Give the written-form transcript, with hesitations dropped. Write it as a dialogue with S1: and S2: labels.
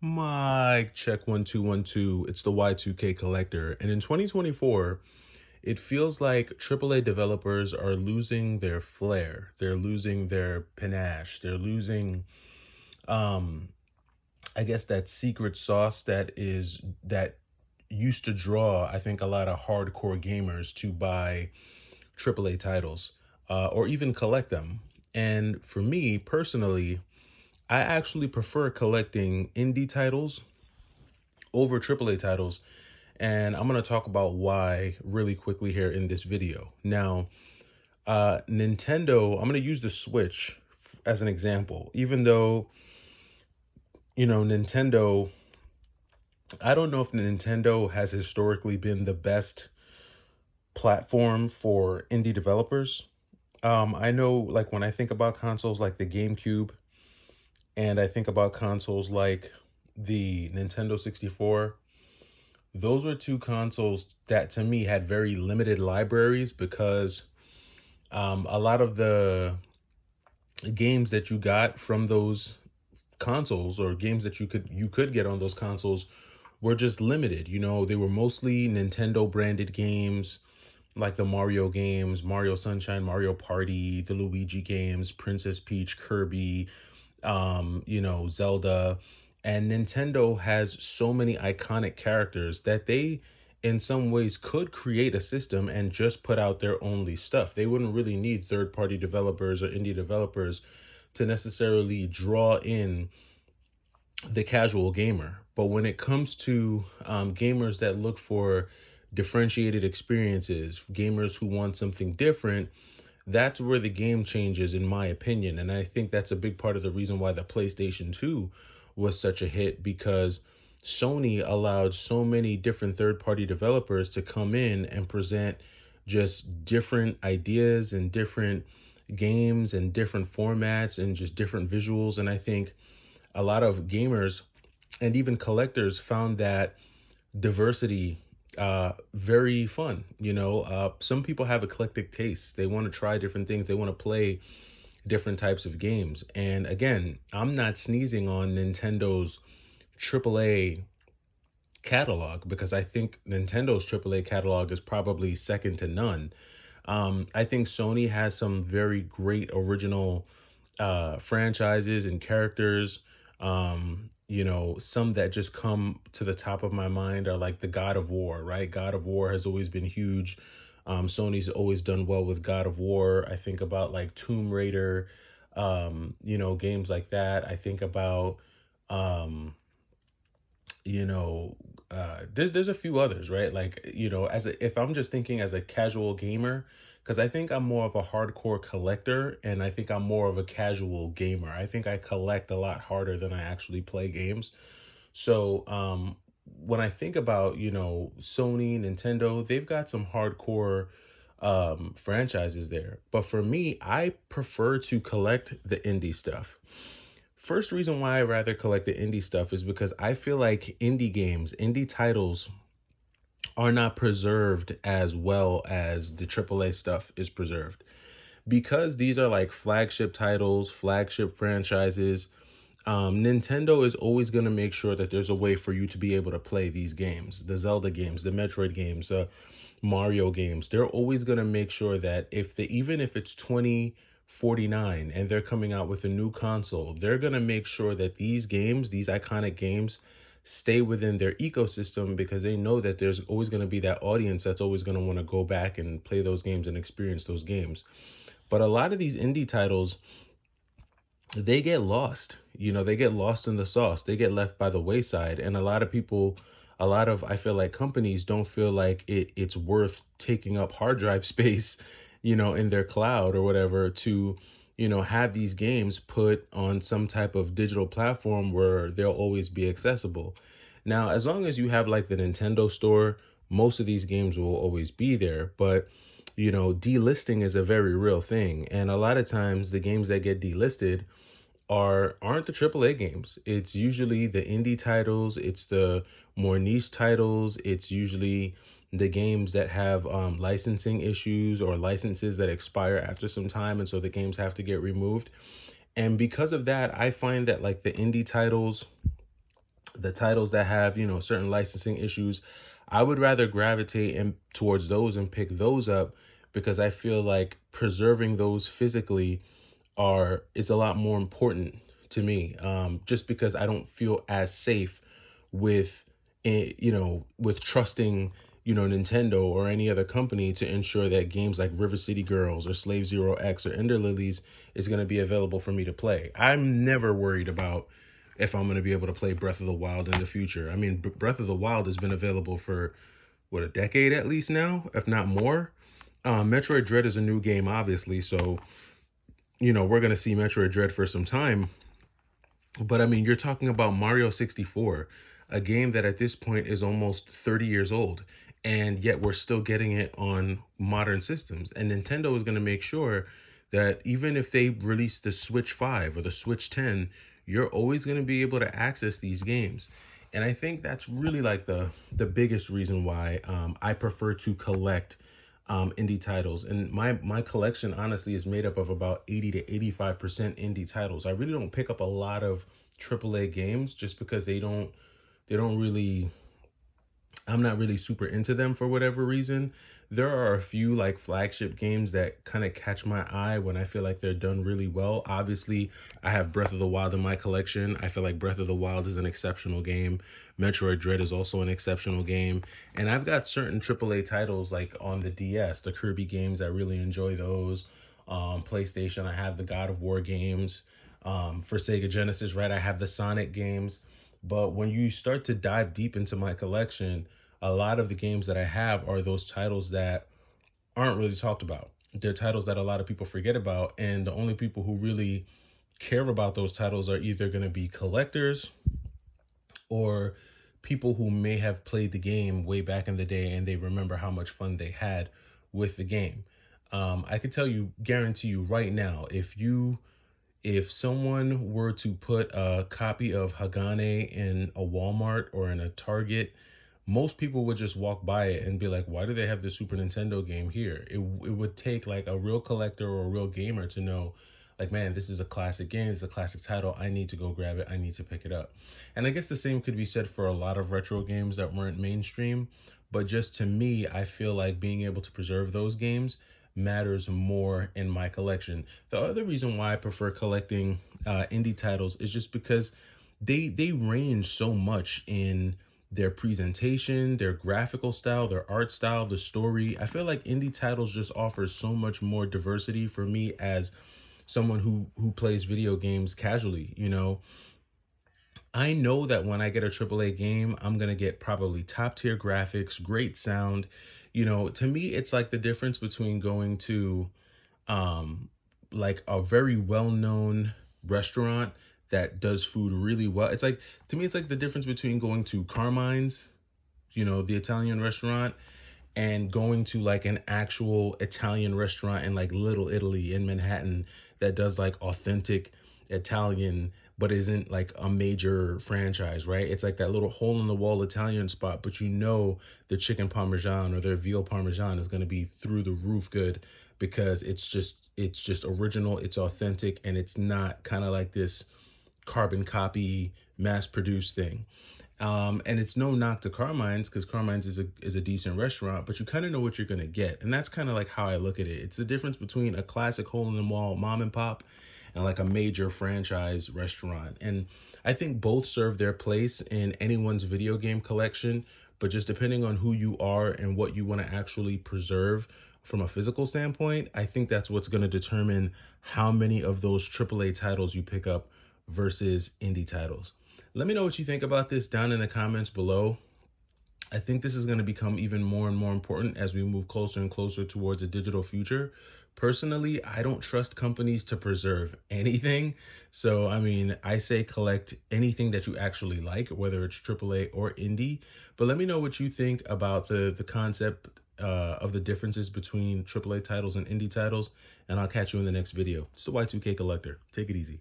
S1: Mic check 1 2 1 2. It's the Y2K collector. And in 2024, it feels like AAA developers are losing their flair. They're losing their panache. They're losing um I guess that secret sauce that used to draw, I think, a lot of hardcore gamers to buy AAA titles or even collect them. And for me personally, I actually prefer collecting indie titles over AAA titles. And I'm going to talk about why really quickly here in this video. Now, Nintendo, I'm going to use the Switch as an example. Even though, Nintendo, I don't know if Nintendo has historically been the best platform for indie developers. I know, like, when I think about consoles like the GameCube and I think about consoles like the Nintendo 64, those were two consoles that to me had very limited libraries because a lot of the games that you got from those consoles or games that you could get on those consoles were just limited. They were mostly Nintendo branded games like the Mario games, Mario Sunshine, Mario Party, the Luigi games, Princess Peach, Kirby, Zelda. And Nintendo has so many iconic characters that they, in some ways, could create a system and just put out their only stuff. They wouldn't really need third party developers or indie developers to necessarily draw in the casual gamer. But when it comes to gamers that look for differentiated experiences, gamers who want something different, that's where the game changes, in my opinion. And I think that's a big part of the reason why the PlayStation 2 was such a hit, because Sony allowed so many different third party developers to come in and present just different ideas and different games and different formats and just different visuals. And I think a lot of gamers and even collectors found that diversity very fun. Some people have eclectic tastes. They want to try different things. They want to play different types of games. And again, I'm not sneezing on Nintendo's AAA catalog because I think Nintendo's AAA catalog is probably second to none. I think Sony has some very great original franchises and characters. Some that just come to the top of my mind are like the God of War, right? God of War has always been huge. Sony's always done well with God of War. I think about like Tomb Raider, games like that. I think about, um, you know, there's a few others, right? Like, if I'm just thinking as a casual gamer, because I think I'm more of a hardcore collector and I think I'm more of a casual gamer. I think I collect a lot harder than I actually play games. So, when I think about, Sony, Nintendo, they've got some hardcore franchises there. But for me, I prefer to collect the indie stuff. First reason why I rather collect the indie stuff is because I feel like indie games, indie titles are not preserved as well as the AAA stuff is preserved. Because these are like flagship titles, flagship franchises, Nintendo is always going to make sure that there's a way for you to be able to play these games, the Zelda games, the Metroid games, the Mario games. They're always going to make sure that even if it's 2049 and they're coming out with a new console, they're going to make sure that these games, these iconic games, stay within their ecosystem because they know that there's always going to be that audience that's always going to want to go back and play those games and experience those games. But a lot of these indie titles, they get lost. They get lost in the sauce. They get left by the wayside. And I feel like companies don't feel like it's worth taking up hard drive space, in their cloud or whatever to, have these games put on some type of digital platform where they'll always be accessible. Now, as long as you have like the Nintendo store, most of these games will always be there. But delisting is a very real thing. And a lot of times the games that get delisted aren't the AAA games. It's usually the indie titles, it's the more niche titles, it's usually the games that have licensing issues or licenses that expire after some time, and so the games have to get removed. And because of that, I find that like the indie titles, The titles that have, you know, certain licensing issues, I would rather gravitate and towards those and pick those up, because I feel like preserving those physically are is a lot more important to me. Just because I don't feel as safe with with trusting, Nintendo or any other company to ensure that games like River City Girls or Slave Zero X or Ender Lilies is going to be available for me to play. I'm never worried about if I'm going to be able to play Breath of the Wild in the future. I mean, Breath of the Wild has been available for what, a decade at least now, if not more. Metroid Dread is a new game, obviously, so we're going to see Metroid Dread for some time. But I mean, you're talking about Mario 64, a game that at this point is almost 30 years old, and yet we're still getting it on modern systems. And Nintendo is going to make sure that even if they release the Switch 5 or the Switch 10, you're always going to be able to access these games. And I think that's really like the biggest reason why I prefer to collect indie titles. And my collection honestly is made up of about 80 to 85% indie titles. I really don't pick up a lot of AAA games just because they don't really, I'm not really super into them for whatever reason. There are a few like flagship games that kind of catch my eye when I feel like they're done really well. Obviously, I have Breath of the Wild in my collection. I feel like Breath of the Wild is an exceptional game. Metroid Dread is also an exceptional game. And I've got certain AAA titles like on the DS, the Kirby games, I really enjoy those. PlayStation, I have the God of War games. For Sega Genesis, right, I have the Sonic games. But when you start to dive deep into my collection, a lot of the games that I have are those titles that aren't really talked about. They're titles that a lot of people forget about, and the only people who really care about those titles are either going to be collectors or people who may have played the game way back in the day and they remember how much fun they had with the game. I could guarantee you right now, if someone were to put a copy of Hagane in a Walmart or in a Target, most people would just walk by it and be like, why do they have the Super Nintendo game here? It would take like a real collector or a real gamer to know, like, man, this is a classic game, it's a classic title, I need to go grab it, I need to pick it up. And I guess the same could be said for a lot of retro games that weren't mainstream, but just to me, I feel like being able to preserve those games matters more in my collection. The other reason why I prefer collecting indie titles is just because they range so much in their presentation, their graphical style, their art style, the story. I feel like indie titles just offer so much more diversity for me as someone who plays video games casually. I know that when I get a AAA game, I'm going to get probably top tier graphics, great sound. To me, it's like the difference between going to um, like a very well known restaurant that does food really well. It's like, to me, it's like the difference between going to Carmine's, the Italian restaurant, and going to like an actual Italian restaurant in like Little Italy in Manhattan that does like authentic Italian, but isn't like a major franchise, right? It's like that little hole in the wall Italian spot, but the chicken parmesan or their veal parmesan is going to be through the roof good, because it's just original, it's authentic, and it's not kind of like this carbon copy mass produced thing. And it's no knock to Carmine's, because Carmine's is a decent restaurant, but you kind of know what you're gonna get, and that's kind of like how I look at it. It's the difference between a classic hole in the wall mom and pop and like a major franchise restaurant. And I think both serve their place in anyone's video game collection, but just depending on who you are and what you want to actually preserve from a physical standpoint, I think that's what's going to determine how many of those AAA titles you pick up versus indie titles. Let me know what you think about this down in the comments below. I think this is going to become even more and more important as we move closer and closer towards a digital future. Personally, I don't trust companies to preserve anything. So, I mean, I say collect anything that you actually like, whether it's AAA or indie. But let me know what you think about the concept of the differences between AAA titles and indie titles. And I'll catch you in the next video. It's the Y2K Collector. Take it easy.